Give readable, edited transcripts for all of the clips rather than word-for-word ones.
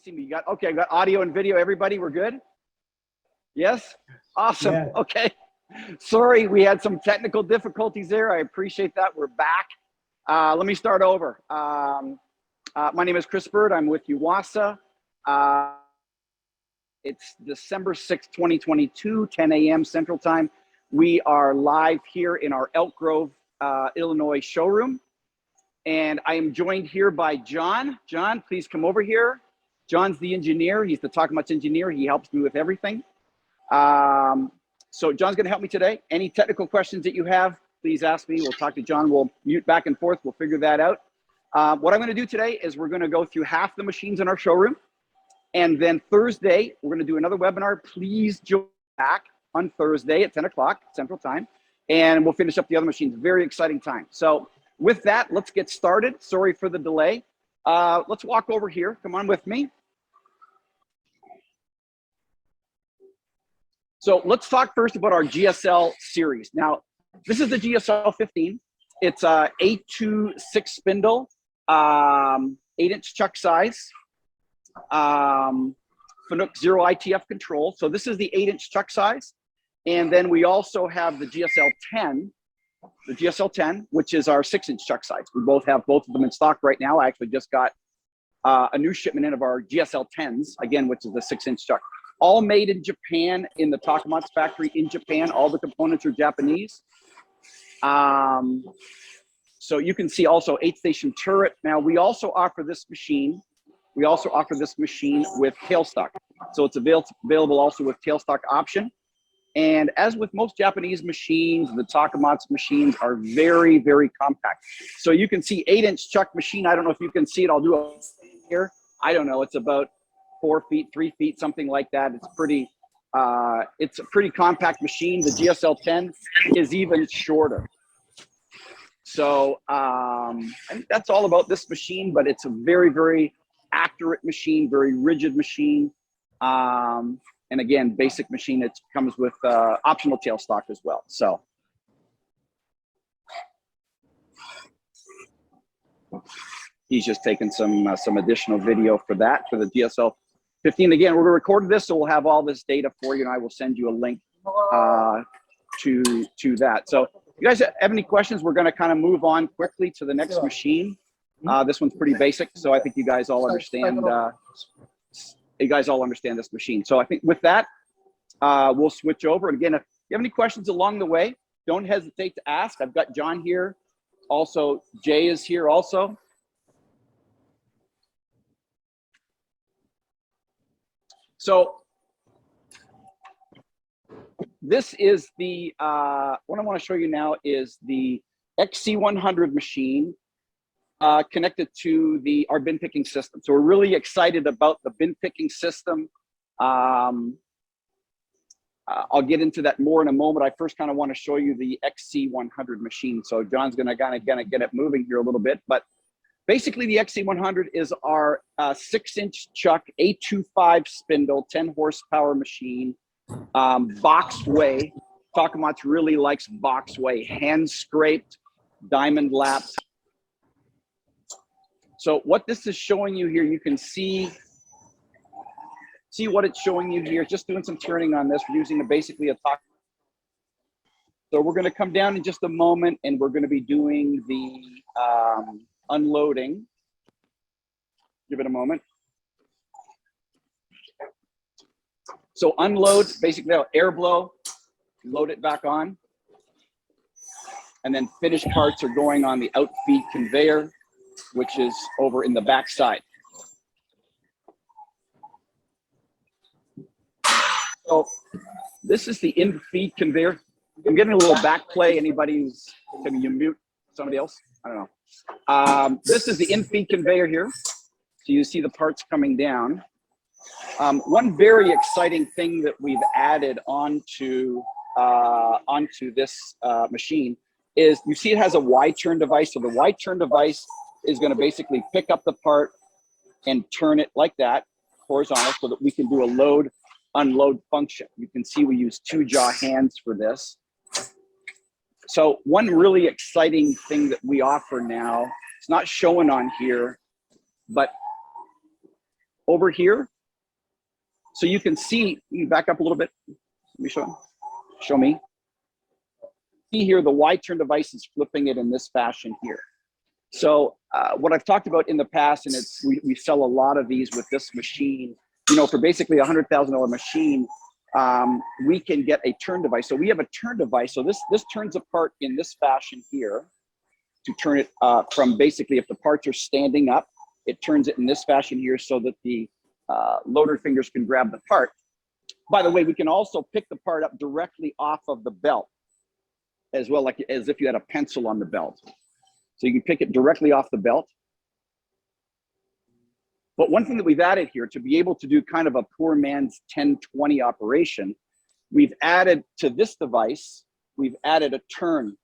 see me? You got, okay, I got audio and video. Everybody, we're good? Yes? Awesome. Yeah. Okay. Sorry, we had some technical difficulties there. I appreciate that. We're back. Let me start over. My name is Chris Bird. I'm with UWASA. It's December 6th, 2022, 10 a.m. Central Time. We are live here in our Elk Grove, Illinois showroom. And I am joined here by John. John, please come over here. John's the engineer. He's the Takamaz engineer. He helps me with everything. So John's going to help me today. Any technical questions that you have, please ask me. We'll talk to John. We'll mute back and forth. We'll figure that out. What I'm going to do today is we're going to go through half the machines in our showroom. And then Thursday, we're going to do another webinar. Please join back on Thursday at 10 o'clock Central Time. And we'll finish up the other machines. Very exciting time. So with that, let's get started. Sorry for the delay. Let's walk over here. Come on with me. So let's talk first about our GSL series. Now, this is the GSL 15. It's a 8-2-6 spindle, 8-inch chuck size, Fanuc 0 ITF control. So this is the 8-inch chuck size. And then we also have the GSL 10, which is our 6-inch chuck size. We both have both of them in stock right now. I actually just got a new shipment in of our GSL 10s, again, which is the 6-inch chuck. All made in Japan, in the Takamaz factory in Japan. All the components are Japanese. So you can see also 8-station turret. Now we also offer this machine. We also offer this machine with tailstock. So it's available also with tailstock option. And as with most Japanese machines, the Takamaz machines are very, very compact. So you can see 8-inch chuck machine. I don't know if you can see it. I'll do it here. I don't know. It's about 4 feet, 3 feet, something like that. It's a pretty compact machine. The GSL 10 is even shorter. So I think that's all about this machine, but it's a very, very accurate machine, very rigid machine. And again, basic machine. It comes with optional tailstock as well. So he's just taking some additional video for that, for the GSL 15. Again, we're going to record this, so we'll have all this data for you, and I will send you a link to that. So if you guys have any questions, we're going to kind of move on quickly to the next machine. This one's pretty basic, so I think you guys all understand. You guys all understand this machine. So I think with that, we'll switch over. And again, if you have any questions along the way, don't hesitate to ask. I've got John here. Also, Jay is here also. So this is the, what I want to show you now is the XC100 machine connected to our bin picking system. So we're really excited about the bin picking system. I'll get into that more in a moment. I first kind of want to show you the XC100 machine. So John's gonna get it moving here a little bit, but basically the XC100 is our 6-inch chuck, 825 spindle, 10 horsepower machine, box way. Takamaz really likes box way, hand scraped, diamond lapped. So what this is showing you here, you can see what it's showing you here. Just doing some turning on this. We're using basically a Takamaz. So we're going to come down in just a moment, and we're going to be doing the unloading. Give it a moment. So unload, basically air blow, load it back on. And then finished parts are going on the outfeed conveyor, which is over in the back side. So this is the in-feed conveyor. I'm getting a little back play. Can you mute somebody else? I don't know. This is the in-feed conveyor here. So you see the parts coming down. One very exciting thing that we've added onto this machine is, you see it has a wide turn device. So the wide turn device is going to basically pick up the part and turn it like that, horizontal, so that we can do a load unload function. You can see we use 2-jaw hands for this. So one really exciting thing that we offer now, it's not showing on here, but over here. So you can see, you back up a little bit. Let me show me. See here, the Y turn device is flipping it in this fashion here. So what I've talked about in the past, and it's we sell a lot of these with this machine, you know, for basically a $100,000 machine, we can get a turn device. So we have a turn device. So this turns apart in this fashion here to turn it from basically, if the parts are standing up, it turns it in this fashion here so that the loader fingers can grab the part. By the way, we can also pick the part up directly off of the belt as well, like as if you had a pencil on the belt. So you can pick it directly off the belt. But one thing that we've added here to be able to do kind of a poor man's 10-20 operation, we've added to this device, we've added a turn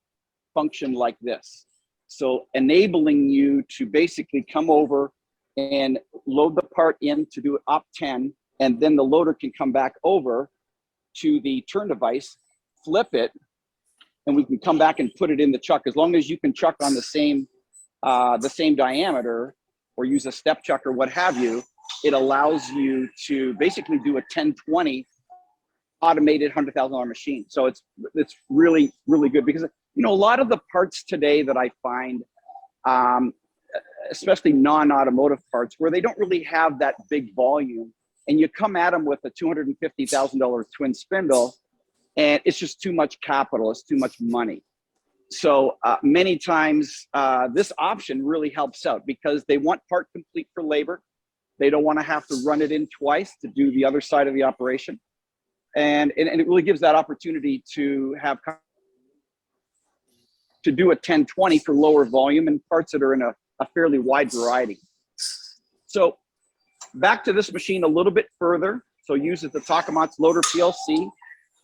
function like this. So enabling you to basically come over and load the part in to do it up 10, and then the loader can come back over to the turn device, flip it, and we can come back and put it in the chuck. As long as you can chuck on the same diameter, or use a step chuck or what have you, it allows you to basically do a 10-20 automated $100,000 machine. So it's really, really good, because, you know, a lot of the parts today that I find, especially non-automotive parts, where they don't really have that big volume, and you come at them with a $250,000 twin spindle, and it's just too much capital, it's too much money. So many times this option really helps out, because they want part complete for labor. They don't want to have to run it in twice to do the other side of the operation. And it really gives that opportunity to have to do a 10-20 for lower volume and parts that are in a fairly wide variety. So back to this machine a little bit further. So uses the Takamaz loader PLC,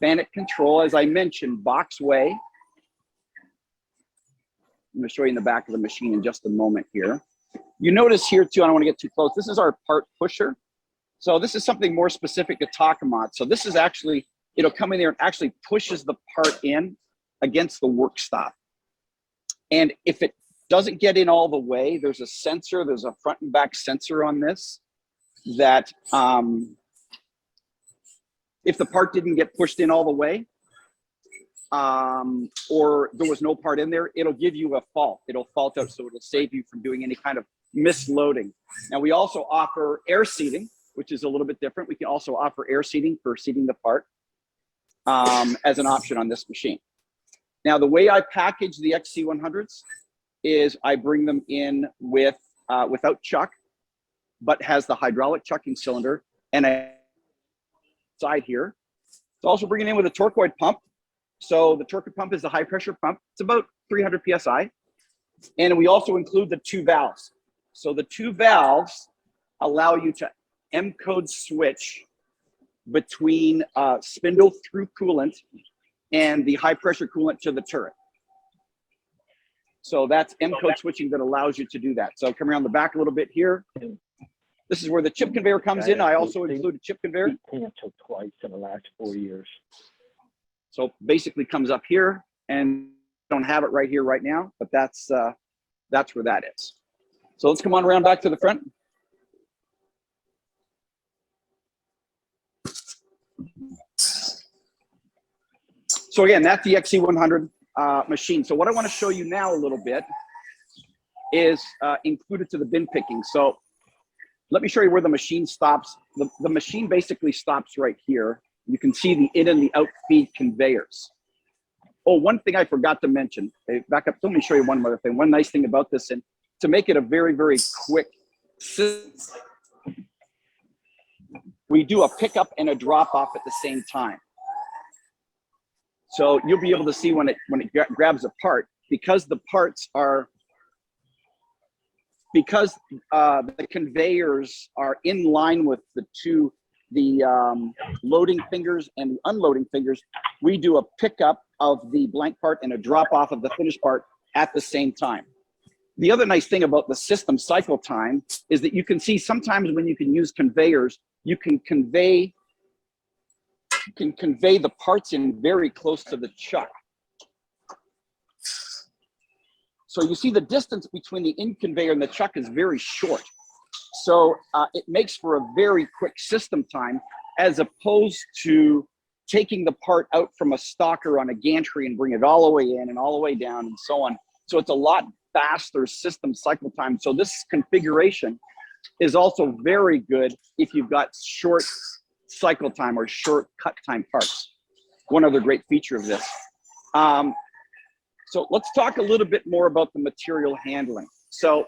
Fanuc control, as I mentioned, box way. I'm going to show you in the back of the machine in just a moment here. You notice here too, I don't want to get too close, this is our part pusher. So this is something more specific to Takamaz. So this is actually, it'll come in there and actually pushes the part in against the work stop. And if it doesn't get in all the way, there's a sensor, there's a front and back sensor on this that if the part didn't get pushed in all the way, or there was no part in there, it'll give you a fault. It'll fault out, so it'll save you from doing any kind of misloading. Now, we also offer air seating, which is a little bit different. We can also offer air seating for seating the part as an option on this machine. Now, the way I package the XC100s is I bring them in with without chuck, but has the hydraulic chucking cylinder and a side here. It's also bringing in with a torquoid pump. So the torquoid pump is the high pressure pump. It's about 300 PSI. And we also include the 2 valves. So the 2 valves allow you to M-code switch between spindle through coolant and the high pressure coolant to the turret. So that's M-code switching that allows you to do that. So come around the back a little bit here. This is where the chip conveyor comes in. I also include a chip conveyor. Canceled twice in the last 4 years. So basically comes up here, and don't have it right here right now, but that's where that is. So let's come on around back to the front. So again, that's the XC100 machine. So what I want to show you now a little bit is included to the bin picking. So let me show you where the machine stops. The machine basically stops right here. You can see the in and the out feed conveyors. Oh, one thing I forgot to mention. Hey, back up. Let me show you one other thing. One nice thing about this, and to make it a very, very quick system, we do a pickup and a drop off at the same time. So you'll be able to see when it grabs a part, because the parts are, because the conveyors are in line with the loading fingers and the unloading fingers, we do a pickup of the blank part and a drop off of the finished part at the same time. The other nice thing about the system cycle time is that you can see sometimes when you can use conveyors, you can convey the parts in very close to the chuck. So you see the distance between the in conveyor and the chuck is very short. So it makes for a very quick system time, as opposed to taking the part out from a stalker on a gantry and bring it all the way in and all the way down and so on. So it's a lot faster system cycle time. So this configuration is also very good if you've got short cycle time or short cut time parts. One other great feature of this. So let's talk a little bit more about the material handling. So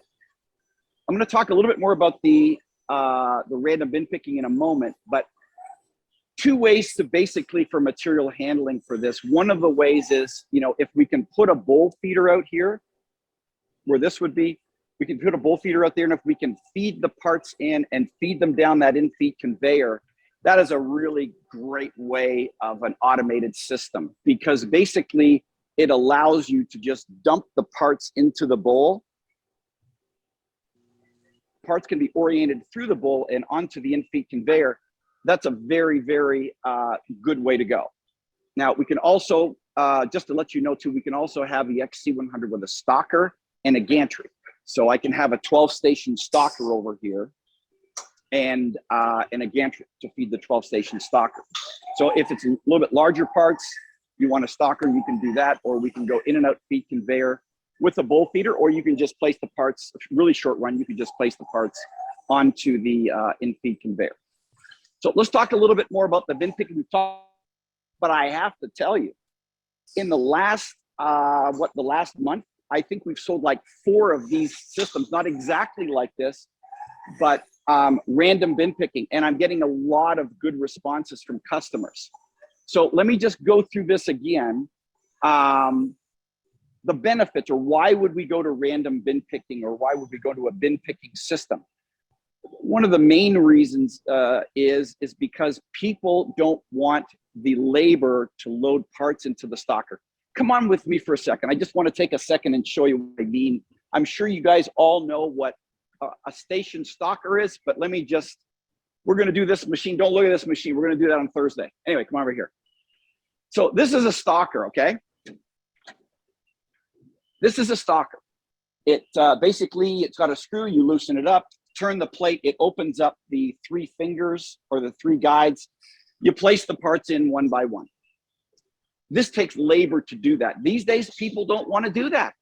I'm going to talk a little bit more about the random bin picking in a moment, but two ways to basically for material handling for this. One of the ways is, you know, if we can put a bowl feeder out here where this would be, we can put a bowl feeder out there, and if we can feed the parts in and feed them down that in-feed conveyor, that is a really great way of an automated system, because basically it allows you to just dump the parts into the bowl. Parts can be oriented through the bowl and onto the in-feed conveyor. That's a very, very good way to go. Now, we can also, just to let you know too, we can also have the XC100 with a stalker and a gantry. So I can have a 12-station stalker over here and a gantry to feed the 12-station stalker. So if it's a little bit larger parts, you want a stalker, you can do that, or we can go in and out feed conveyor with a bowl feeder, or you can just place the parts, really short run, you can just place the parts onto the in-feed conveyor. So let's talk a little bit more about the bin picking we've talked, but I have to tell you, in the last, the last month, I think we've sold like 4 of these systems, not exactly like this, but random bin picking, and I'm getting a lot of good responses from customers. So let me just go through this again. The benefits, or why would we go to random bin picking, or why would we go to a bin picking system? One of the main reasons is because people don't want the labor to load parts into the stalker. Come on with me for a second. I just want to take a second and show you what I mean. I'm sure you guys all know what a station stalker is, but let me just, we're going to do this machine. Don't look at this machine. We're going to do that on Thursday. Anyway, come over here. So this is a stalker, okay? This is a stalker. It basically, it's got a screw, you loosen it up, turn the plate, it opens up the 3 fingers or the 3 guides. You place the parts in one by one. This takes labor to do that. These days, people don't want to do that.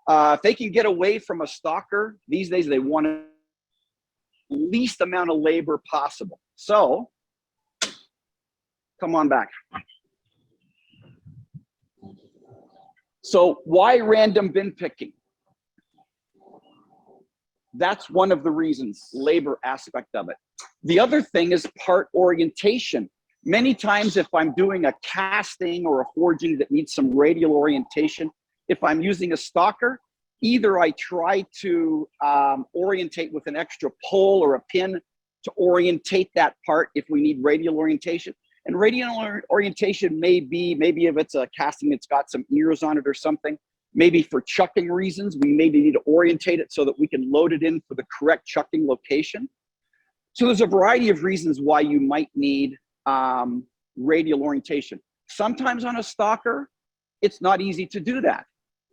If they can get away from a stalker, these days they want the least amount of labor possible. So, come on back. So why random bin picking? That's one of the reasons, labor aspect of it. The other thing is part orientation. Many times if I'm doing a casting or a forging that needs some radial orientation, if I'm using a stalker, either I try to orientate with an extra pole or a pin to orientate that part if we need radial orientation. And radial orientation may be, maybe if it's a casting that's got some ears on it or something, maybe for chucking reasons, we maybe need to orientate it so that we can load it in for the correct chucking location. So there's a variety of reasons why you might need radial orientation. Sometimes on a stalker, it's not easy to do that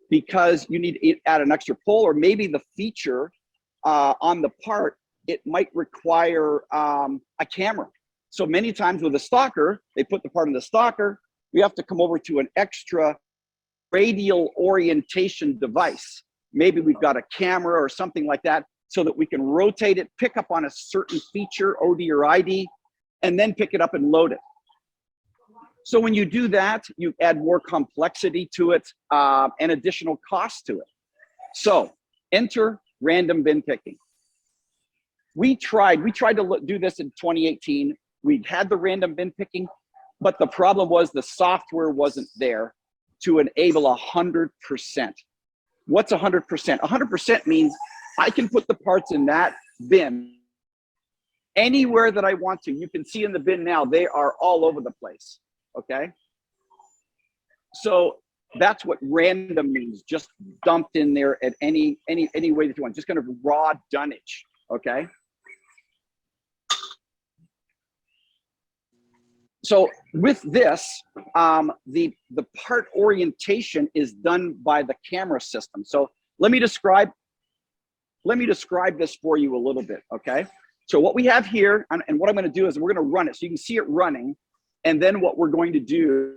because you need to add an extra pole, or maybe the feature on the part, it might require a camera. So many times with a stalker, they put the part in the stalker, we have to come over to an extra radial orientation device. Maybe we've got a camera or something like that so that we can rotate it, pick up on a certain feature, OD or ID, and then pick it up and load it. So when you do that, you add more complexity to it and additional cost to it. So enter random bin picking. We tried to do this in 2018. We had the random bin picking, but the problem was the software wasn't there to enable 100%. What's 100%? 100% means I can put the parts in that bin anywhere that I want to. You can see in the bin now, they are all over the place, okay? So that's what random means, just dumped in there at any way that you want, just kind of raw dunnage, okay? So with this, the part orientation is done by the camera system. So let me describe let me describe this for you a little bit, okay? So what we have here, and what I'm gonna do is we're gonna run it so you can see it running, and then what we're going to do,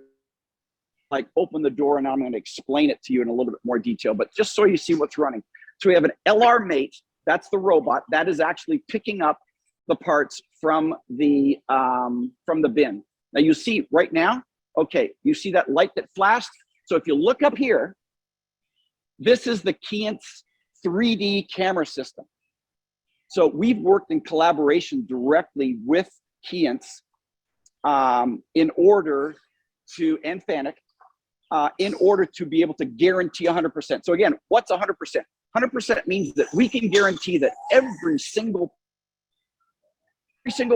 like open the door, and I'm gonna explain it to you in a little bit more detail, but just so you see what's running. So we have an LR mate, that's the robot, that is actually picking up the parts from the bin. Now you see right now, okay, you see that light that flashed? So if you look up here, this is the CNC 3D camera system. So we've worked in collaboration directly with CNC in order to, and Fanuc, in order to be able to guarantee 100%. So again, what's 100%? 100% means that we can guarantee that every single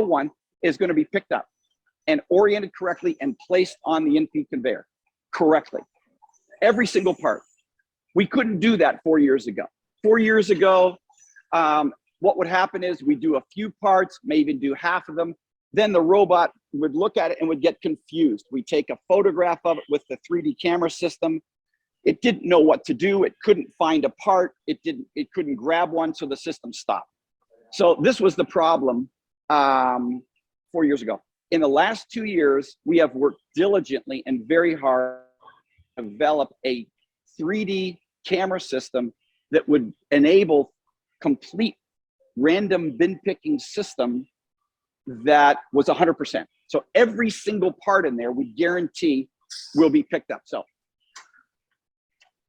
one is going to be picked up and oriented correctly and placed on the in-feed conveyor correctly. Every single part. We couldn't do that 4 years ago. 4 years ago, what would happen is we do a few parts, may even do half of them. Then the robot would look at it and would get confused. We take a photograph of it with the 3D camera system. It didn't know what to do. It couldn't find a part. It couldn't grab one, so the system stopped. So this was the problem 4 years ago. In the last 2 years, we have worked diligently and very hard to develop a 3D camera system that would enable complete random bin picking system that was 100%. So every single part in there, we guarantee will be picked up. So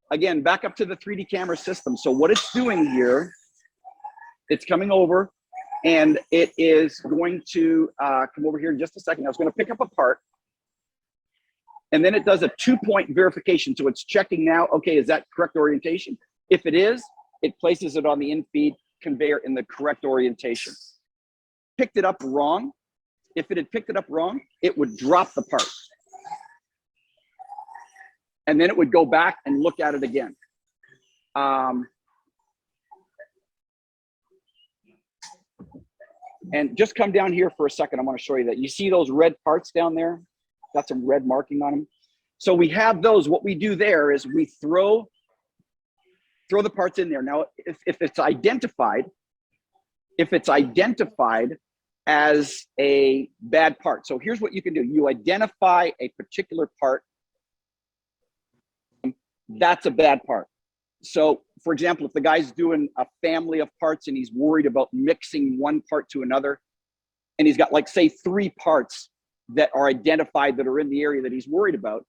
again, back up to the 3D camera system. So what it's doing here, it's coming over and it is going to come over here in just a second. I was going to pick up a part and then it does a 2-point verification. So it's checking now, okay, is that correct orientation? If it is, it places it on the in-feed conveyor in the correct orientation. Picked it up wrong. If it had picked it up wrong, it would drop the part. And then it would go back and look at it again. And just come down here for a second. I want to show you that. You see those red parts down there? Got some red marking on them. So we have those. What we do there is we throw the parts in there. Now, if it's identified as a bad part. So here's what you can do. You identify a particular part. That's a bad part. So for example, if the guy's doing a family of parts and he's worried about mixing one part to another, and he's got like say 3 parts that are identified that are in the area that he's worried about,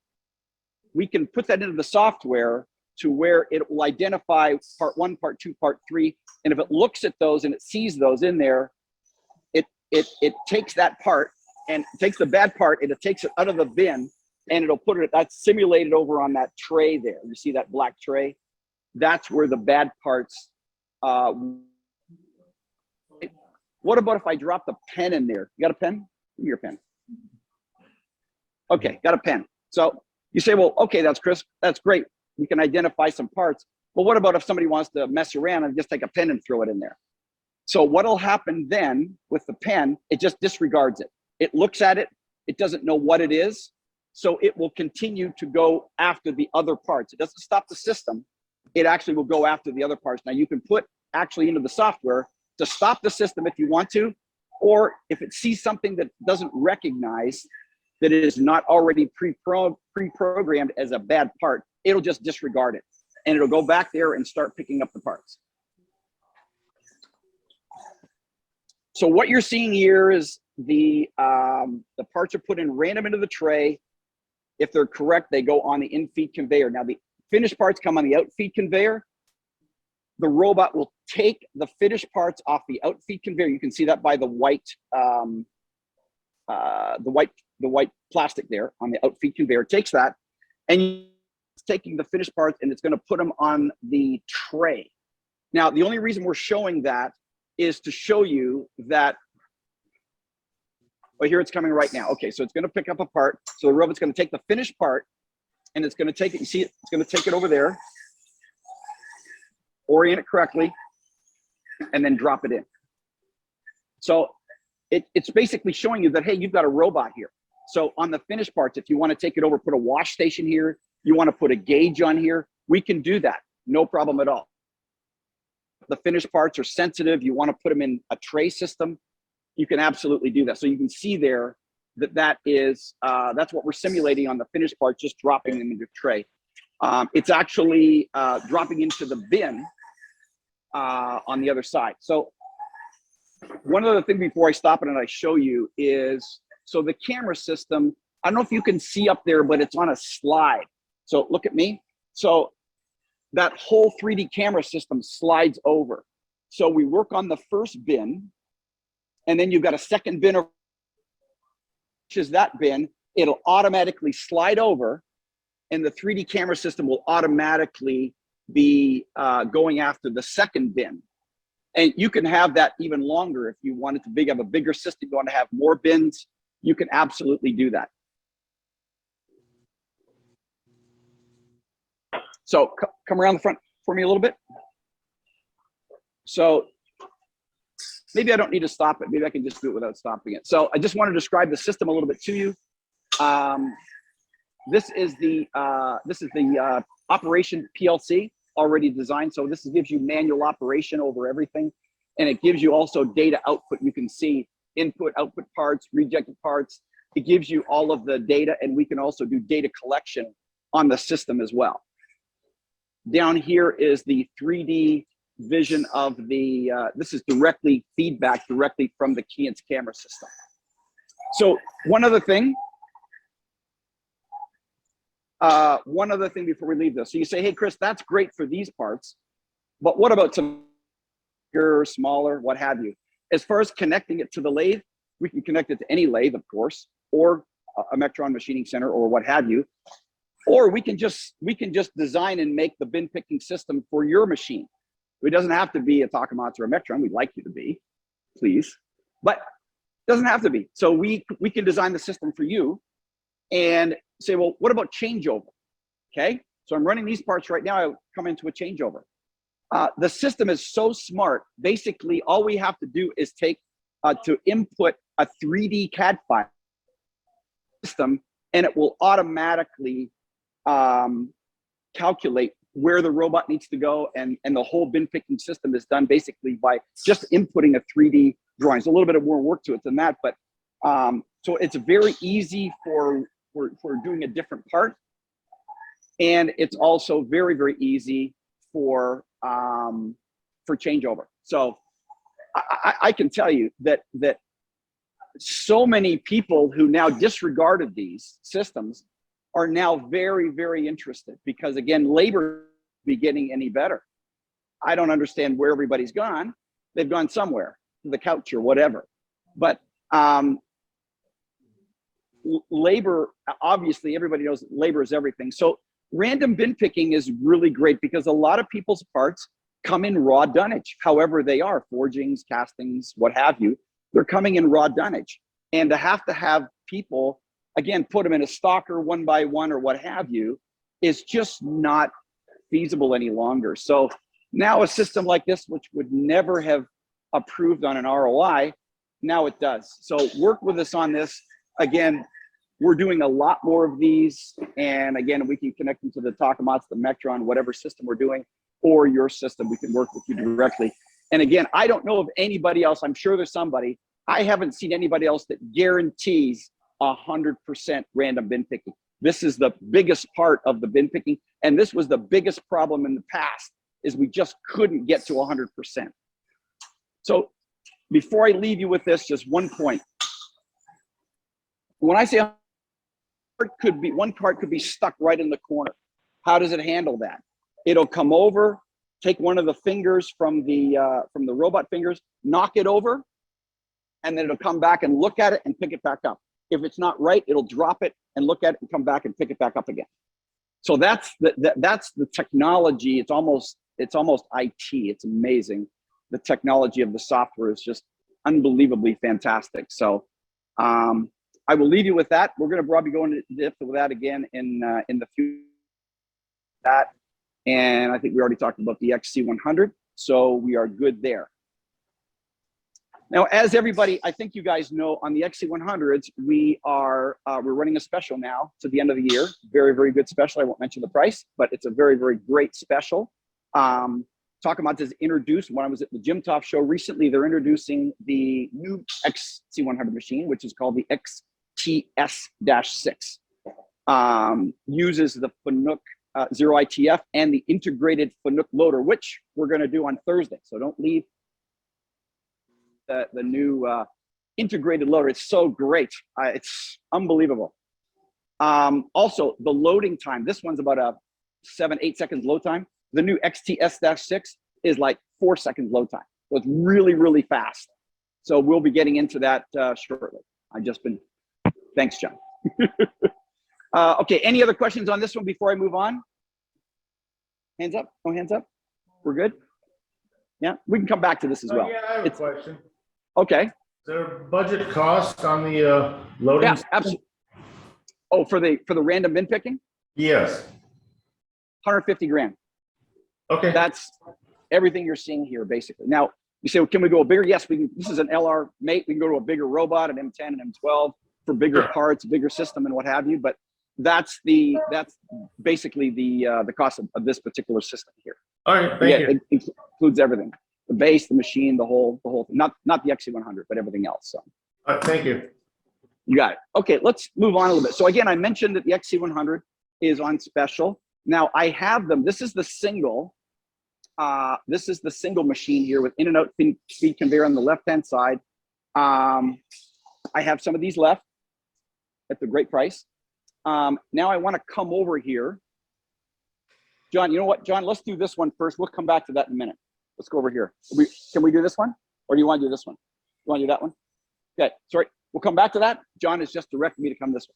we can put that into the software to where it will identify part 1, part 2, part 3. And if it looks at those and it sees those in there, it takes that part and takes the bad part and it takes it out of the bin and it'll put it, that's simulated over on that tray there. You see that black tray? That's where the bad parts, what about if I drop the pen in there? You got a pen? Give me your pen. Okay, got a pen. So you say, well, okay, that's Chris, that's great. We can identify some parts. But what about if somebody wants to mess around and just take a pen and throw it in there? So what'll happen then with the pen, it just disregards it. It looks at it, it doesn't know what it is. So it will continue to go after the other parts. It doesn't stop the system. It actually will go after the other parts. Now you can put actually into the software to stop the system if you want to, or if it sees something that doesn't recognize that it is not already pre-programmed as a bad part, it'll just disregard it. And it'll go back there and start picking up the parts. So what you're seeing here is the parts are put in random into the tray. If they're correct, they go on the in-feed conveyor. Now the finished parts come on the out-feed conveyor. The robot will take the finished parts off the out-feed conveyor. You can see that by the white plastic there on the out-feed conveyor. It takes that and it's taking the finished parts and it's going to put them on the tray. Now the only reason we're showing that is to show you that, well, here it's coming right now. Okay, so it's going to pick up a part. So the robot's going to take the finished part and it's going to take it, you see it, it's going to take it over there, orient it correctly, and then drop it in. So it's basically showing you that, hey, you've got a robot here. So on the finished parts, if you want to take it over, put a wash station here, you want to put a gauge on here, we can do that. No problem at all. the finished parts are sensitive, you want to put them in a tray system, you can absolutely do that. So you can see there that that's what we're simulating on the finished part, just dropping them into tray. It's actually dropping into the bin on the other side. So one other thing before I stop it and I show you is, so the camera system, I don't know if you can see up there, but it's on a slide. So look at me. So that whole 3D camera system slides over. So we work on the first bin, and then you've got a second bin, which is that bin. It'll automatically slide over, and the 3D camera system will automatically be going after the second bin. And you can have that even longer if you wanted to have a bigger system, you want to have more bins, you can absolutely do that. So come around the front for me a little bit. So maybe I don't need to stop it. Maybe I can just do it without stopping it. So I just want to describe the system a little bit to you. This is the operation PLC already designed. So this gives you manual operation over everything. And it gives you also data output. You can see input, output parts, rejected parts. It gives you all of the data, and we can also do data collection on the system as well. Down here is the 3D vision of the, this is directly feedback directly from the CNC camera system. So one other thing before we leave this. So you say, hey, Chris, that's great for these parts, but what about some bigger, smaller, what have you? As far as connecting it to the lathe, we can connect it to any lathe, of course, or a Metron machining center or what have you. Or we can just design and make the bin picking system for your machine. It doesn't have to be a Takamaz or a Metron. We'd like you to be, please, but it doesn't have to be. So we can design the system for you and say, well, what about changeover? Okay, so I'm running these parts right now. I come into a changeover. The system is so smart. Basically, all we have to do is to input a 3D CAD file system, and it will automatically calculate where the robot needs to go, and the whole bin picking system is done basically by just inputting a 3D drawing. There's a little bit more work to it than that, but so it's very easy for doing a different part, and it's also very, very easy for changeover. So I can tell you that so many people who now disregarded these systems are now very, very interested, because again, labor be getting any better. I don't understand where everybody's gone. They've gone somewhere, to the couch or whatever. But labor, obviously everybody knows labor is everything. So random bin picking is really great because a lot of people's parts come in raw dunnage, however they are, forgings, castings, what have you. They're coming in raw dunnage. And to have people, again, put them in a stalker one by one or what have you, is just not feasible any longer. So now a system like this, which would never have approved on an ROI, now it does. So work with us on this. Again, we're doing a lot more of these. And again, we can connect them to the Takamaz, the Metron, whatever system we're doing, or your system. We can work with you directly. And again, I don't know of anybody else. I'm sure there's somebody. I haven't seen anybody else that guarantees 100% random bin picking. This is the biggest part of the bin picking. And this was the biggest problem in the past, is we just couldn't get to 100%. So before I leave you with this, just one point. When I say one part could be stuck right in the corner, how does it handle that? It'll come over, take one of the fingers from the robot fingers, knock it over, and then it'll come back and look at it and pick it back up. If it's not right, it'll drop it and look at it and come back and pick it back up again. So that's the technology. It's almost IT. It's amazing. The technology of the software is just unbelievably fantastic. So I will leave you with that. We're going to probably go into depth with that again in the future. And I think we already talked about the XC100, so we are good there. Now, as everybody, I think you guys know, on the XC100s, we're running a special now to the end of the year. Very, very good special. I won't mention the price, but it's a very, very great special. Takamaz has introduced, when I was at the Jim Top show recently, they're introducing the new XC100 machine, which is called the XTS-6. Uses the Fanuc Zero ITF and the integrated Fanuc loader, which we're going to do on Thursday. So don't leave the new integrated loader. It's so great. It's unbelievable. Also, the loading time. This one's about a 7-8 seconds load time. The new XTS-6 is like 4 seconds load time. So it's really, really fast. So we'll be getting into that shortly. Thanks, John. Okay, any other questions on this one before I move on? Hands up, no hands up? We're good? Yeah, we can come back to this as well. Yeah, I have a question. Okay. Is there a budget cost on the loading? Yeah, absolutely. Oh, for the random bin picking? Yes. 150 grand. Okay. That's everything you're seeing here, basically. Now, you say, well, can we go bigger? Yes, we can. This is an LR mate. We can go to a bigger robot, an M10 and M12 for bigger parts, bigger system and what have you. But that's basically the cost of this particular system here. All right, thank you. It includes everything: the base, the machine, the whole thing. Not the XC100, but everything else. So. All right, thank you. You got it. Okay, let's move on a little bit. So again, I mentioned that the XC100 is on special. Now I have them. This is the single. This is the single machine here with in and out feed conveyor on the left-hand side. I have some of these left at the great price. Now I want to come over here. John, you know what, John, let's do this one first. We'll come back to that in a minute. Let's go over here. Can we do this one? Or do you want to do this one? You want to do that one? Okay, sorry. We'll come back to that. John has just directed me to come this way.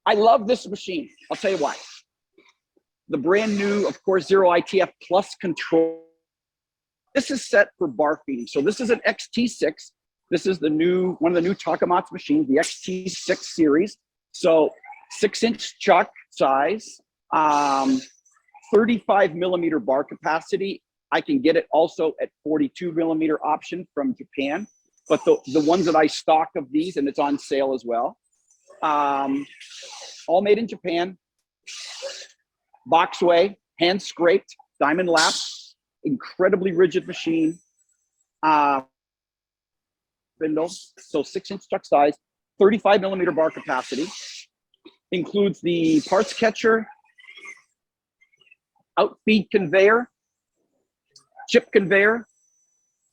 I love this machine. I'll tell you why. The brand new, of course, Zero ITF Plus control. This is set for bar feeding. So this is an XT6. This is one of the new Takamaz machines, the XT6 series. So 6-inch chuck size, 35 millimeter bar capacity. I can get it also at 42 millimeter option from Japan. But the ones that I stock of these, and it's on sale as well, all made in Japan, boxway, hand scraped, diamond lap, incredibly rigid machine, spindle, so 6-inch chuck size, 35 millimeter bar capacity, includes the parts catcher, outfeed conveyor, chip conveyor,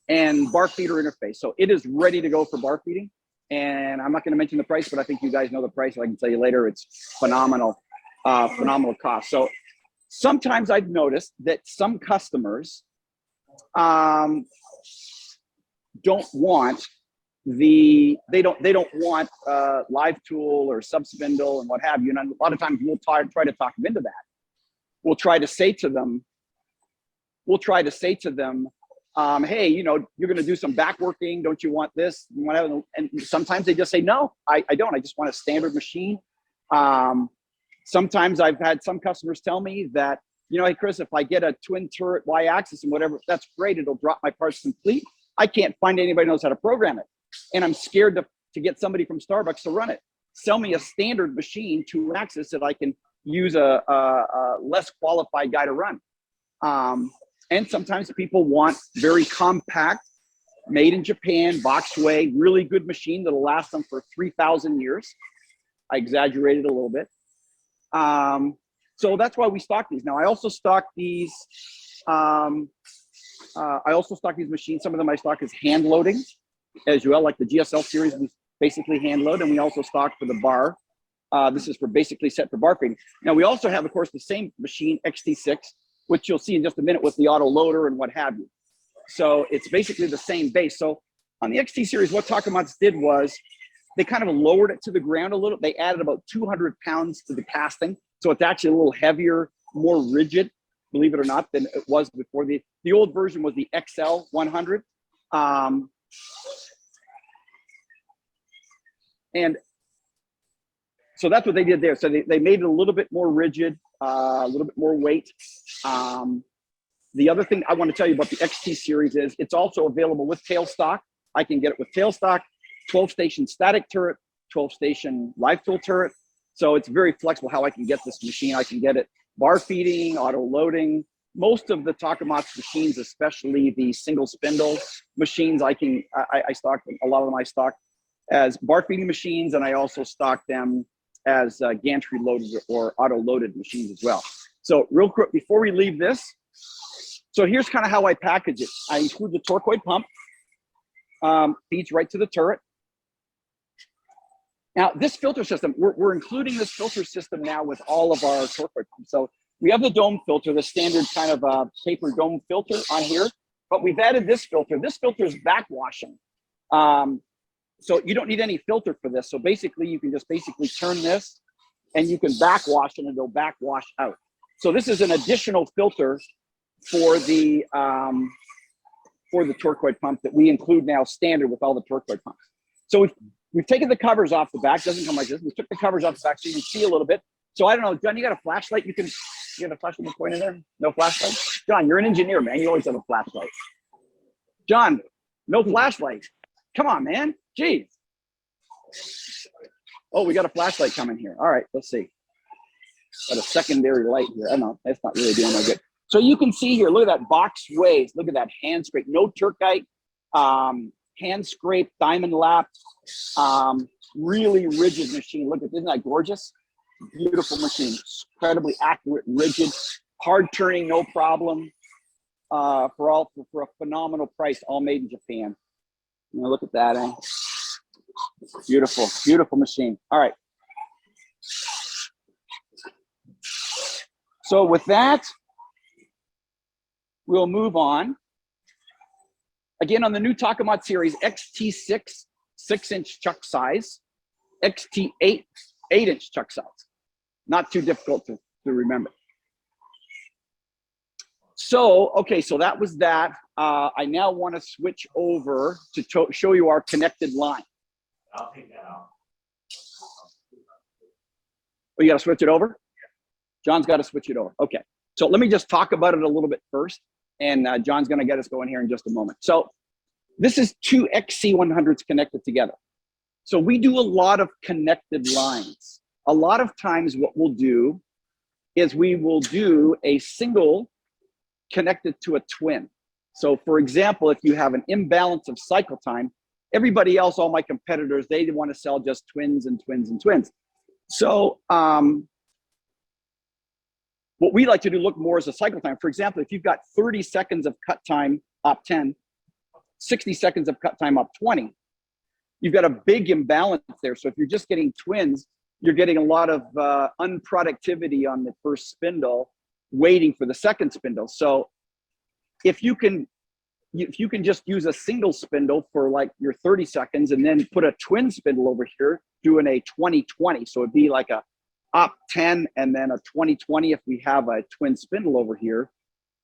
and bar feeder interface. So it is ready to go for bar feeding. And I'm not going to mention the price, but I think you guys know the price. I can tell you later. It's phenomenal, phenomenal cost. So sometimes I've noticed that some customers don't want they don't want live tool or sub spindle and what have you. And a lot of times we'll try to talk them into that. We'll try to say to them, hey, you know, you're going to do some back working. Don't you want this? And sometimes they just say, no, I don't. I just want a standard machine. Sometimes I've had some customers tell me that, you know, hey, Chris, if I get a twin turret Y-axis and whatever, that's great. It'll drop my parts complete. I can't find anybody who knows how to program it. And I'm scared to get somebody from Starbucks to run it. Sell me a standard machine, 2-axis, that I can use a less qualified guy to run. And sometimes people want very compact, made in Japan, boxway, really good machine that'll last them for 3,000 years. I exaggerated a little bit. So that's why we stock these. Now I also stock these. Machines. Some of them I stock as hand loading as well, like the GSL series was basically hand load, and we also stock for the bar. This is for basically set for bar feeding. Now we also have, of course, the same machine, XT6, which you'll see in just a minute with the auto loader and what have you. So it's basically the same base. So on the XT series, what Takamaz did was they kind of lowered it to the ground a little. They added about 200 pounds to the casting. So it's actually a little heavier, more rigid, believe it or not, than it was before. The old version was the XL 100. And so that's what they did there. So they made it a little bit more rigid, a little bit more weight. The other thing I want to tell you about the XT series is it's also available with tailstock. I can get it with tailstock, 12-station static turret, 12-station live tool turret. So it's very flexible how I can get this machine. I can get it bar feeding, auto loading. Most of the Takamaz machines, especially the single spindle machines, I stock a lot of them. I stock as bar feeding machines, and I also stock them as gantry loaded or auto loaded machines as well. So real quick, before we leave this, so here's kind of how I package it. I include the torquoid pump, feeds right to the turret. Now this filter system, we're including this filter system now with all of our torquoid pumps. So we have the dome filter, the standard kind of paper dome filter on here, but we've added this filter. This filter is backwashing. So you don't need any filter for this. So basically you can just basically turn this and you can backwash and it'll backwash out. So this is an additional filter for the torquoid pump that we include now standard with all the torquoid pumps. So we've taken the covers off the back. Doesn't come like this. We took the covers off the back so you can see a little bit. So I don't know, John, you got a flashlight? You got a flashlight point in there? No flashlight? John, you're an engineer, man. You always have a flashlight. John, no flashlight. Come on, man. Jeez. Oh, we got a flashlight coming here. All right, let's see. Got a secondary light here. I don't know. That's not really doing no good. So you can see here, look at that box waves. Look at that hand scrape. No turkite, hand scrape, diamond lap, really rigid machine. Look at this. Isn't that gorgeous? Beautiful machine. Incredibly accurate, rigid, hard turning, no problem. For a phenomenal price, all made in Japan. You know, look at that, eh? Beautiful, beautiful machine. All right. So with that, we'll move on. Again, on the new Takamaz series, XT6, 6-inch chuck size, XT8, 8-inch chuck size. Not too difficult to remember. So, okay, so that was that. I now want to switch over to show you our connected line. I'll take that out. Oh, you got to switch it over? John's got to switch it over. Okay. So let me just talk about it a little bit first. And John's going to get us going here in just a moment. So this is two XC100s connected together. So we do a lot of connected lines. A lot of times what we'll do is we will do a single connected to a twin. So for example, if you have an imbalance of cycle time, everybody else, all my competitors, they want to sell just twins and twins and twins. So what we like to do, look more as a cycle time. For example, if you've got 30 seconds of cut time op 10, 60 seconds of cut time op 20, you've got a big imbalance there. So if you're just getting twins, you're getting a lot of unproductivity on the first spindle, waiting for the second spindle. So if you can just use a single spindle for like your 30 seconds and then put a twin spindle over here doing a 20-20. So it'd be like a op 10 and then a 20-20 if we have a twin spindle over here,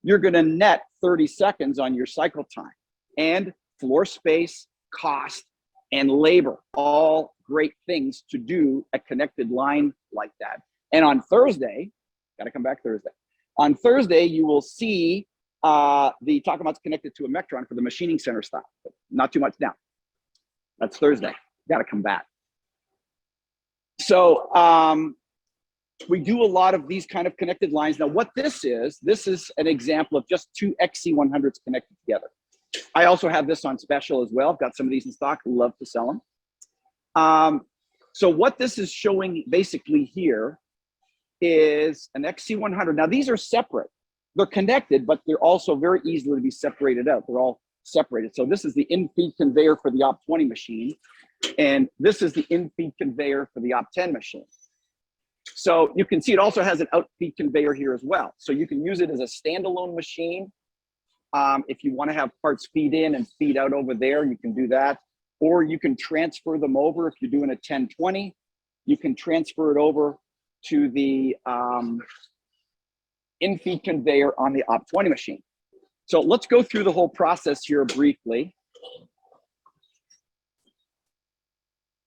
you're gonna net 30 seconds on your cycle time. And floor space, cost, and labor, all great things to do a connected line like that. And on Thursday, gotta come back Thursday. On Thursday, you will see the Takamaz connected to a Mectron for the machining center style. But not too much now. That's Thursday. Got to come back. So we do a lot of these kind of connected lines. Now, what this is an example of just two XC100s connected together. I also have this on special as well. I've got some of these in stock. Love to sell them. So what this is showing basically here is an XC100. Now, these are separate. They're connected, but they're also very easily to be separated out. They're all separated. So this is the in-feed conveyor for the op 20 machine, and this is the in-feed conveyor for the op 10 machine. So you can see it also has an out-feed conveyor here as well. So you can use it as a standalone machine. If you want to have parts feed in and feed out over there, you can do that. Or you can transfer them over. If you're doing a 10-20, you can transfer it over to the in-feed conveyor on the op 20 machine. So let's go through the whole process here briefly.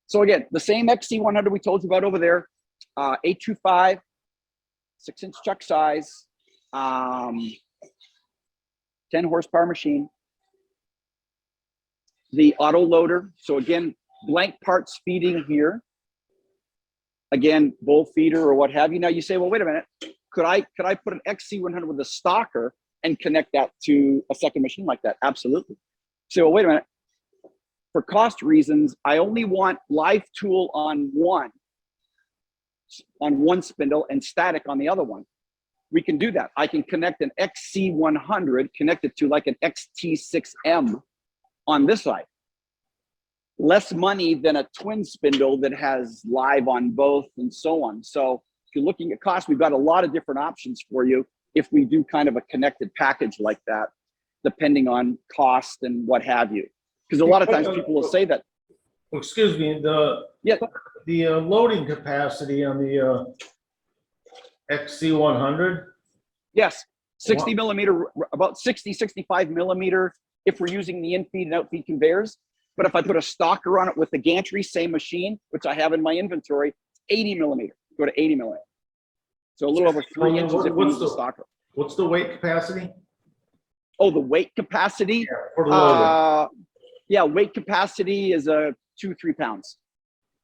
So again, the same XC100 we told you about over there, 825, 6-inch chuck size, 10 horsepower machine. The auto loader, so again, blank parts feeding here. Again, bowl feeder or what have you. Now you say, well, wait a minute. could I put an XC100 with a stalker and connect that to a second machine like that? Absolutely. So wait a minute. For cost reasons, I only want live tool on one spindle and static on the other one. We can do that. I can connect an XC100, connect it to like an XT6M on this side. Less money than a twin spindle that has live on both and so on. So if you're looking at cost, we've got a lot of different options for you if we do kind of a connected package like that, depending on cost and what have you. Because a lot of times people will say that. Excuse me, the loading capacity on the XC100? Yes, 60 millimeter, about 60, 65 millimeter if we're using the in-feed and out-feed conveyors. But if I put a stalker on it with the gantry, same machine, which I have in my inventory, 80 millimeter, go to 80 millimeter. So a little over 3 inches if we use the stalker. What's the weight capacity? Oh, the weight capacity? Yeah, for the loader. Yeah, weight capacity is 2-3 pounds.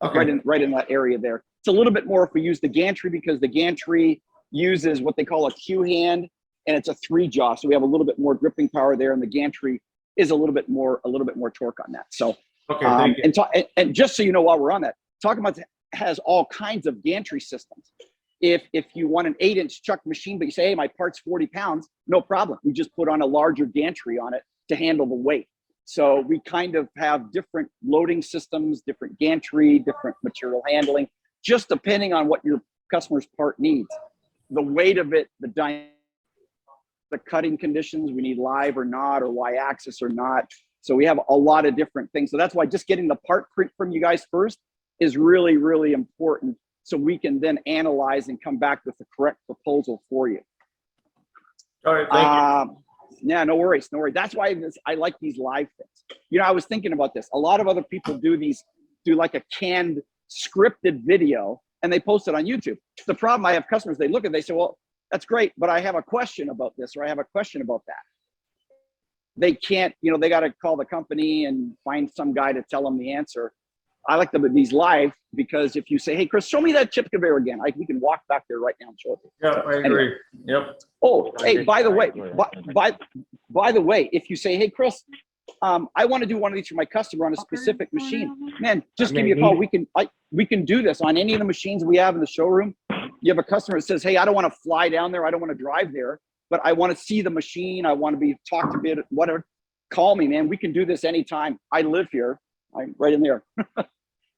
Okay. Right in that area there. It's a little bit more if we use the gantry because the gantry uses what they call a Q hand, and it's a 3-jaw, so we have a little bit more gripping power there, and the gantry is a little bit more torque on that. So, okay, thank you. And just so you know, while we're on that, Takamaz has all kinds of gantry systems. If you want an 8-inch chuck machine, but you say, hey, my part's 40 pounds, no problem. We just put on a larger gantry on it to handle the weight. So we kind of have different loading systems, different gantry, different material handling, just depending on what your customer's part needs. The weight of it, the cutting conditions, we need live or not, or Y-axis or not. So we have a lot of different things. So that's why just getting the part print from you guys first is really, really important. So we can then analyze and come back with the correct proposal for you. All right, thank you. Yeah, no worries, no worries. That's why I like these live things. You know, I was thinking about this. A lot of other people do like a canned scripted video and they post it on YouTube. The problem, I have customers, they look at it, they say, well, that's great, but I have a question about this, or I have a question about that. They can't, you know, they got to call the company and find some guy to tell them the answer. I like these live because if you say, hey, Chris, show me that chip conveyor again, we can walk back there right now and show it. Yeah, I agree. Anyway. Yep. Oh, hey, by the way, if you say, hey, Chris, I want to do one of these for my customer on a specific machine, man, just give me a call. We can do this on any of the machines we have in the showroom. You have a customer that says, hey, I don't want to fly down there. I don't want to drive there, but I want to see the machine. I want to be talked a bit, whatever. Call me, man. We can do this anytime. I live here. I'm right in there.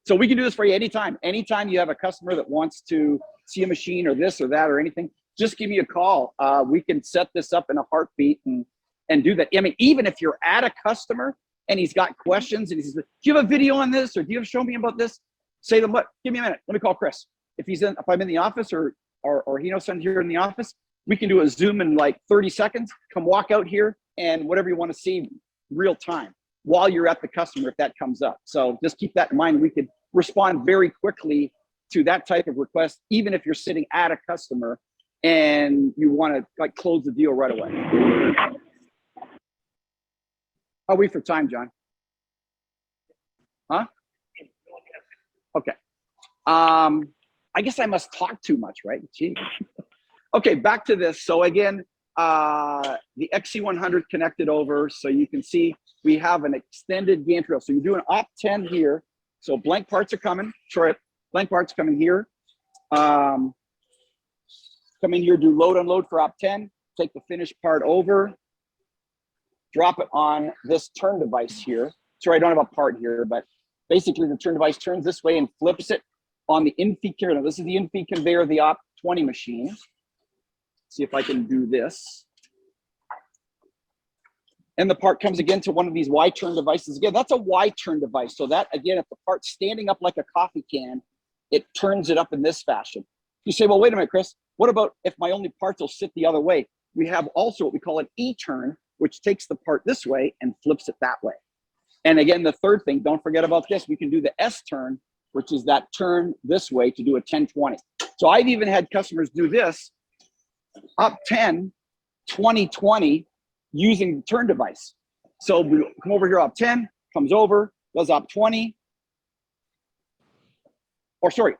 So we can do this for you anytime. Anytime you have a customer that wants to see a machine or this or that or anything, just give me a call. We can set this up in a heartbeat and do that. I mean, even if you're at a customer and he's got questions and he says, do you have a video on this or do you have to show me about this? Say to them, look, give me a minute. Let me call Chris. If I'm in the office or he knows someone here in the office, we can do a Zoom in like 30 seconds. Come walk out here and whatever you want to see real time while you're at the customer if that comes up. So just keep that in mind. We could respond very quickly to that type of request, even if you're sitting at a customer and you want to like close the deal right away. I'll wait for time, John. Huh? Okay. I guess I must talk too much, right? Gee. Okay, back to this. So again, the XC100 connected over, so you can see we have an extended gantry. So you do an op 10 here. So blank parts are coming. Sorry, blank parts coming here. Come in here, do load unload for op 10. Take the finished part over. Drop it on this turn device here. Sorry, I don't have a part here, but basically the turn device turns this way and flips it on the in-feed conveyor. Now, this is the in-feed conveyor of the op 20 machine. See if I can do this. And the part comes again to one of these Y-turn devices. Again, that's a Y-turn device. So that, again, if the part's standing up like a coffee can, it turns it up in this fashion. You say, well, wait a minute, Chris. What about if my only parts will sit the other way? We have also what we call an E-turn, which takes the part this way and flips it that way. And again, the third thing, don't forget about this. We can do the S-turn, which is that turn this way to do a 1020. So I've even had customers do this, up 10, 2020, using the turn device. So we come over here, op 10, comes over, does op 20, or sorry,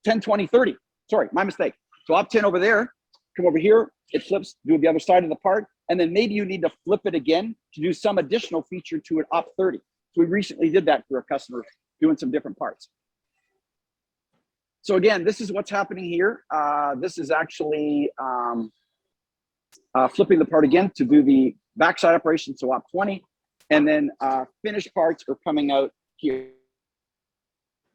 10, 20, 30. Sorry, my mistake. So op 10 over there, come over here, it flips, do the other side of the part, and then maybe you need to flip it again to do some additional feature to an op 30. So we recently did that for a customer doing some different parts. So again, this is what's happening here. This is actually flipping the part again to do the backside operation, so op 20, and then finished parts are coming out here.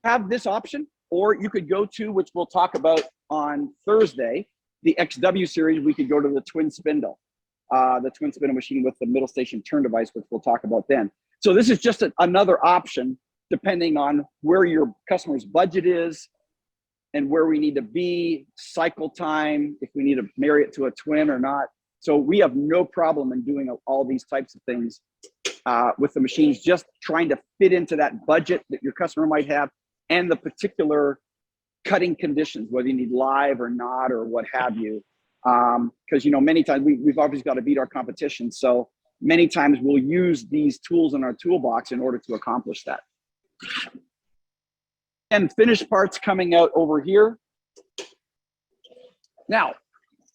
Have this option, or you could go to, which we'll talk about on Thursday, the XW series. We could go to the twin spindle machine with the middle station turn device, which we'll talk about then. So this is just another option depending on where your customer's budget is and where we need to be, cycle time, if we need to marry it to a twin or not. So we have no problem in doing all these types of things with the machines, just trying to fit into that budget that your customer might have and the particular cutting conditions, whether you need live or not or what have you. Because, you know, many times we've obviously got to beat our competition. So many times we'll use these tools in our toolbox in order to accomplish that. And finished parts coming out over here. Now,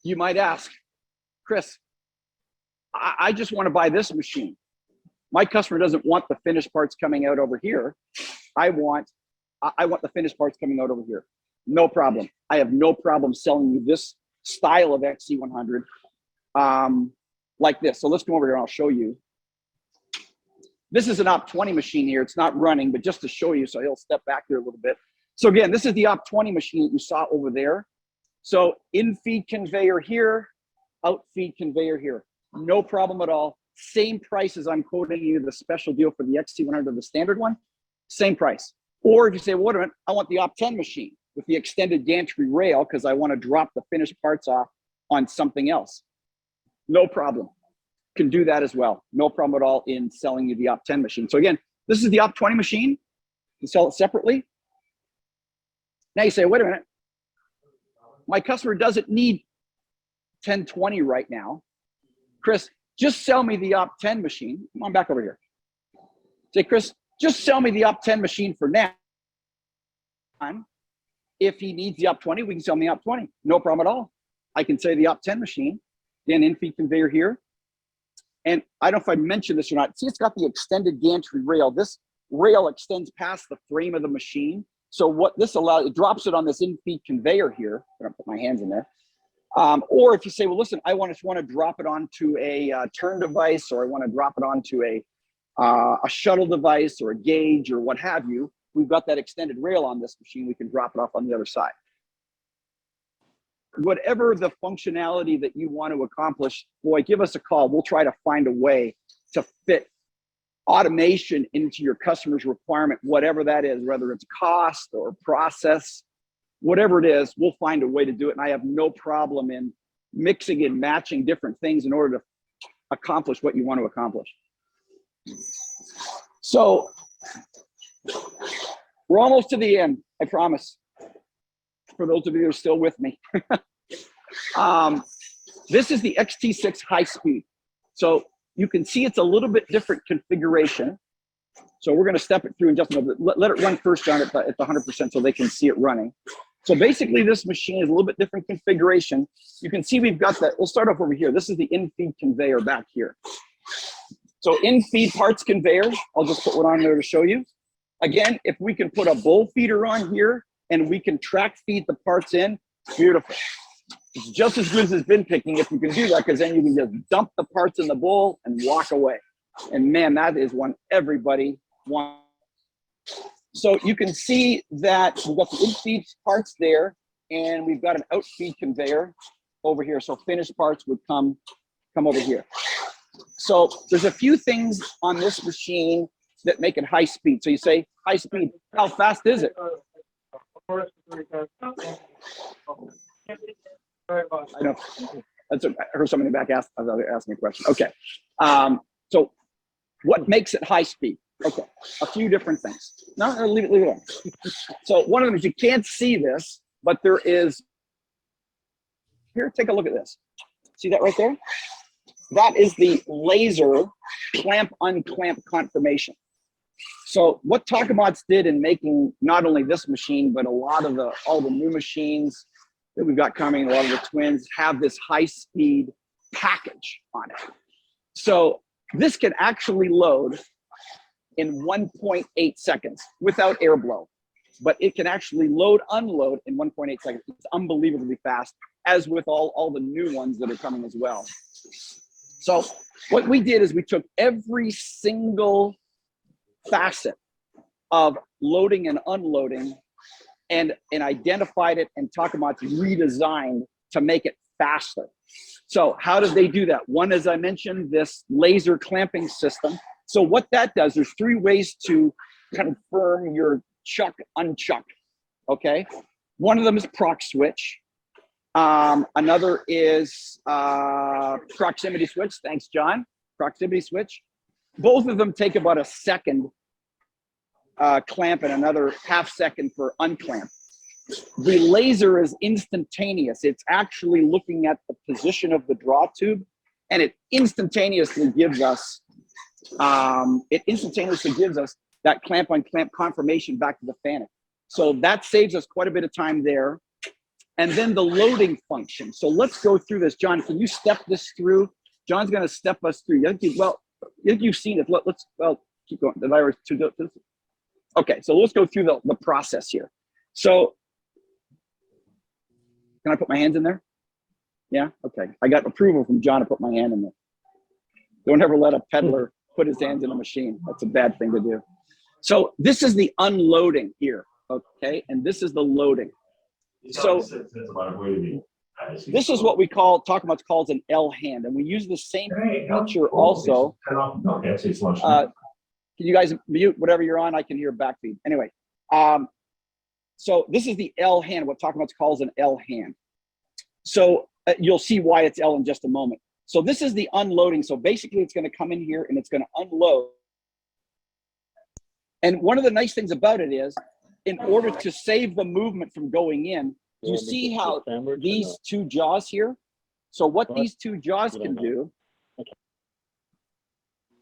you might ask, Chris, I just want to buy this machine. My customer doesn't want the finished parts coming out over here. I want the finished parts coming out over here. No problem. I have no problem selling you this style of XC100 like this. So let's come over here and I'll show you. This is an op 20 machine here. It's not running, but just to show you, so he'll step back here a little bit. So again, this is the op 20 machine that you saw over there. So in feed conveyor here, out feed conveyor here. No problem at all. Same price as I'm quoting you the special deal for the XT100, the standard one, same price. Or if you say, well, wait a minute, I want the op 10 machine with the extended gantry rail because I want to drop the finished parts off on something else. No problem. Can do that as well. No problem at all in selling you the op 10 machine. So again, this is the op 20 machine. You can sell it separately. Now you say, wait a minute, my customer doesn't need 1020 right now. Chris, just sell me the op 10 machine. Come on back over here. Say, Chris, just sell me the op 10 machine for now. If he needs the op 20, we can sell him the op 20. No problem at all. I can say the op 10 machine, then in-feed conveyor here. And I don't know if I mentioned this or not. See, it's got the extended gantry rail. This rail extends past the frame of the machine. So what this allows, it drops it on this in-feed conveyor here. I'm gonna put my hands in there. Or if you say, well, listen, I just want to drop it onto a turn device, or I want to drop it onto a shuttle device or a gauge or what have you, we've got that extended rail on this machine. We can drop it off on the other side. Whatever the functionality that you want to accomplish, boy, give us a call. We'll try to find a way to fit automation into your customer's requirement, whatever that is, whether it's cost or process, whatever it is, we'll find a way to do it. And I have no problem in mixing and matching different things in order to accomplish what you want to accomplish. So we're almost to the end, I promise, for those of you who are still with me. This is the XT6 high speed. So you can see it's a little bit different configuration. So we're going to step it through in just a minute. Let it run first on at the 100% so they can see it running. So basically this machine is a little bit different configuration. You can see we've got that. We'll start off over here. This is the in-feed conveyor back here. So in-feed parts conveyor, I'll just put one on there to show you. Again, if we can put a bowl feeder on here and we can track feed the parts in, beautiful. It's just as good as bin picking if you can do that, because then you can just dump the parts in the bowl and walk away. And man, that is one everybody wants. So you can see that we've got the in-feed parts there, and we've got an out-feed conveyor over here. So finished parts would come over here. So there's a few things on this machine that make it high speed. So you say high speed, how fast is it? I know. I heard somebody back ask me a question. Okay. So what makes it high speed? Okay. A few different things. No, leave it alone. So one of them is you can't see this, but there is. Here, take a look at this. See that right there? That is the laser clamp unclamp confirmation. So what Takamaz did in making not only this machine, but a lot of all the new machines, that we've got coming, a lot of the twins, have this high-speed package on it. So this can actually load in 1.8 seconds without air blow, but it can actually load, unload in 1.8 seconds. It's unbelievably fast, as with all the new ones that are coming as well. So what we did is we took every single facet of loading and unloading and identified it, and Takamaz redesigned to make it faster. So how did they do that? One, as I mentioned, this laser clamping system. So what that does, there's 3 ways to confirm your chuck, unchuck, okay? One of them is proc switch. Another is proximity switch. Thanks, John. Proximity switch. Both of them take about a second clamp and another half second for unclamp. The laser is instantaneous. It's actually looking at the position of the draw tube, and it instantaneously gives us that clamp on clamp confirmation back to the FANUC. So that saves us quite a bit of time there. And then the loading function. So let's go through this. John, can you step this through? John's going to step us through. You've seen it. Let's keep going. The virus to okay, so let's go through the process here. So can I put my hands in there? Yeah, okay. I got approval from John to put my hand in there. Don't ever let a peddler put his hands in a machine. That's a bad thing to do. So this is the unloading here, okay? And this is the loading. So this is what we call, Takamaz calls an L hand, and we use the same feature also. Can you guys mute whatever you're on? I can hear backfeed. Anyway, so this is the L hand, what Takamaz calls an L hand. So you'll see why it's L in just a moment. So this is the unloading. So basically it's going to come in here and it's going to unload. And one of the nice things about it is, in order to save the movement from going in, you see how these 2 jaws here? So what these 2 jaws can do,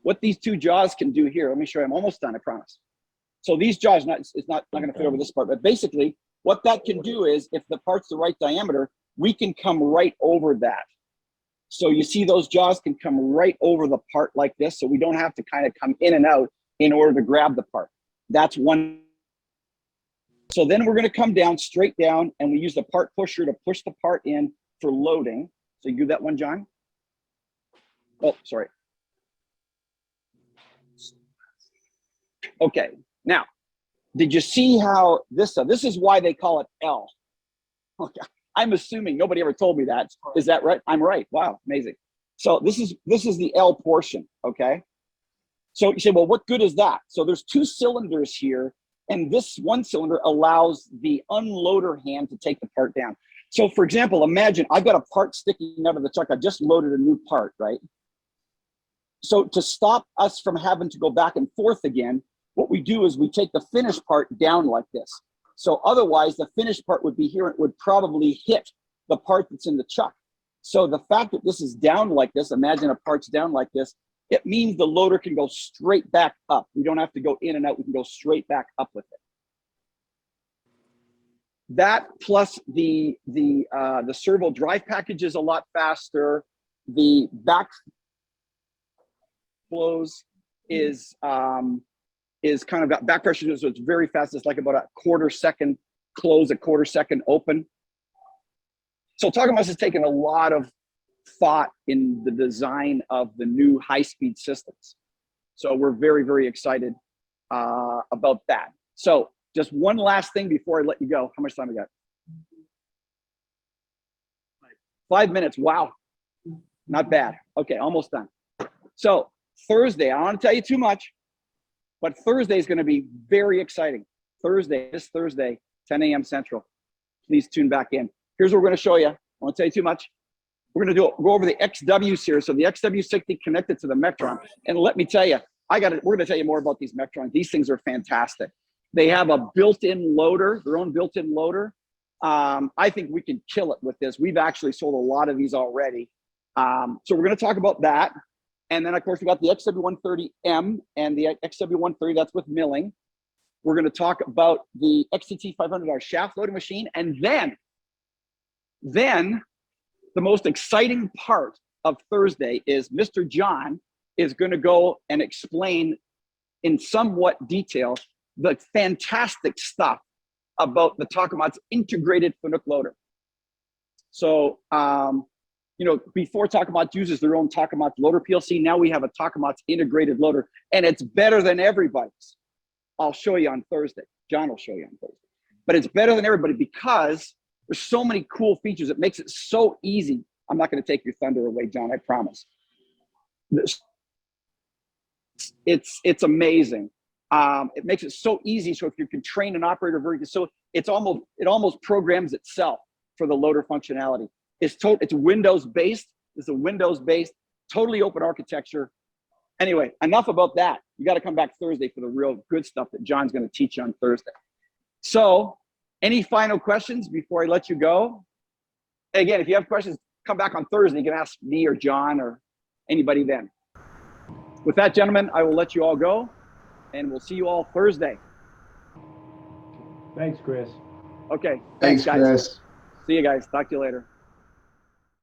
what these 2 jaws can do here, let me show you, I'm almost done, I promise. So these jaws, it's not going to fit over this part, but basically what that can do is, if the part's the right diameter, we can come right over that. So you see those jaws can come right over the part like this, so we don't have to kind of come in and out in order to grab the part. That's one. So then we're going to come down, straight down, and we use the part pusher to push the part in for loading. So you do that one, John. Oh, sorry. Okay, now, did you see how this is why they call it L. Okay. I'm assuming nobody ever told me that. Is that right? I'm right. Wow, amazing. So this is the L portion, okay? So you say, well, what good is that? So there's 2 cylinders here, and this one cylinder allows the unloader hand to take the part down. So for example, imagine I've got a part sticking out of the truck. I just loaded a new part, right? So to stop us from having to go back and forth again, what we do is we take the finished part down like this. So otherwise the finished part would be here, and it would probably hit the part that's in the chuck. So the fact that this is down like this, imagine a part's down like this, it means the loader can go straight back up. We don't have to go in and out, we can go straight back up with it. That plus the servo drive package is a lot faster. The back flows is kind of got back pressure, so it's very fast. It's like about a 1/4 second close, a 1/4 second open. So Takamaz has taken a lot of thought in the design of the new high-speed systems. So we're very, very excited about that. So just one last thing before I let you go. How much time we got? 5 minutes. Wow. Not bad. Okay, almost done. So Thursday, I don't want to tell you too much, but Thursday is going to be very exciting. This Thursday, 10 a.m. Central. Please tune back in. Here's what we're going to show you. I won't tell you too much. We're going to go over the XWs here. So the XW60 connected to the Mectron. And let me tell you, we're going to tell you more about these Mectrons. These things are fantastic. They have a built-in loader, their own built-in loader. I think we can kill it with this. We've actually sold a lot of these already. So we're going to talk about that. And then, of course, we got the XW130M and the XW130, that's with milling. We're going to talk about the XCT 500, our shaft loading machine. And then Then the most exciting part of Thursday is Mr. John is going to go and explain in somewhat detail the fantastic stuff about the Takamaz integrated Fanuc loader. So, you know, before Takamaz uses their own Takamaz loader PLC, now we have a Takamaz integrated loader, and it's better than everybody's. I'll show you on Thursday. John will show you on Thursday. But it's better than everybody because there's so many cool features. It makes it so easy. I'm not going to take your thunder away, John, I promise. It's amazing. It makes it so easy. So if you can train an operator very, so it almost programs itself for the loader functionality. It's Windows based. It's a Windows based, totally open architecture. Anyway, enough about that. You got to come back Thursday for the real good stuff that John's going to teach you on Thursday. So, any final questions before I let you go? Again, if you have questions, come back on Thursday. You can ask me or John or anybody then. With that, gentlemen, I will let you all go, and we'll see you all Thursday. Thanks, Chris. Okay. Thanks, guys. Chris. See you guys. Talk to you later.